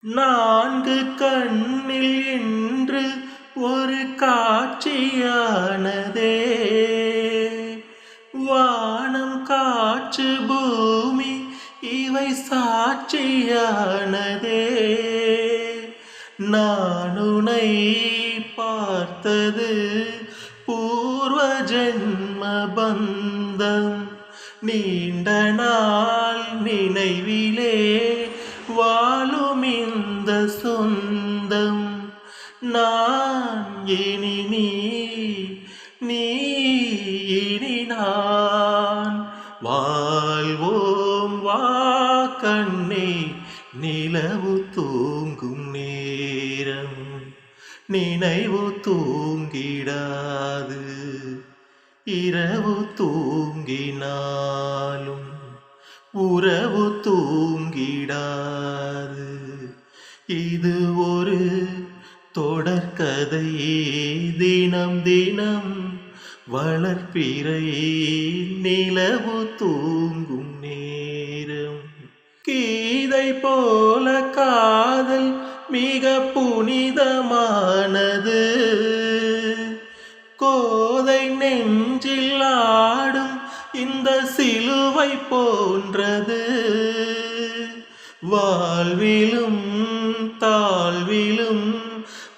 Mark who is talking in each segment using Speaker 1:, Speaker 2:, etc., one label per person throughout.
Speaker 1: நான்கு கண்ணில் என்று ஒரு காட்சியானதே. வானம் காற்று பூமி இவை சாட்சியானதே. நான் உன்னை பார்த்தது பூர்வ ஜென்ம பந்தம். நீண்ட நாள் நினைவிலே வாழும் இந்த சொந்தம். நான் இனி நீ இனி நான் வாழ்வோம் வா கண்ணே. நிலவு தூங்கும் நேரம் நினைவு தூங்கிடாது. இரவு தூங்கினாலும் உறவு தூங்கிடாது. இது ஒரு தொடர்கதை. தினம் தினம் வளர்ப்பிறை நிலவு தூங்கும் நேரம். கீதை போல காதல் மிக புனிதமானது. கோதை நெஞ்சில் ஆடும் இந்த சிலுவை போன்றது. வாழ்விலும் தாழ்விலும்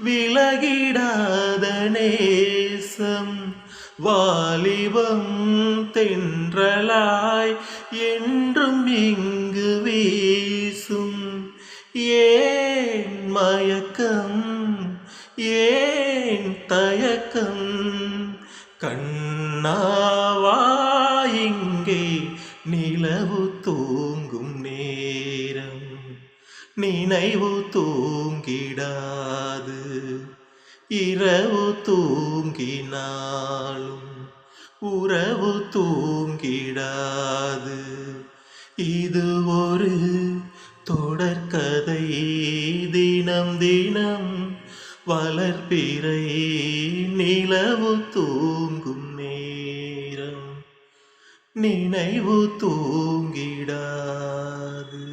Speaker 1: விலகிடாத நேசம். வாலிபம் தென்றலாய் என்றும் இங்கு வீசும். ஏன் மயக்கம் ஏன் தயக்கம். கண்ணாவா இங்கே நிலவு தூங்கும் நேரம். நினைவு தூங்கிடாது. இரவு தூங்கினாலும் உறவு தூங்கிடாது. இது ஒரு தொடர்கதை. தினம் தினம் வளர்ப்பிறை நிலவு தூங்கும் நேரம். நினைவு தூங்கிடாது.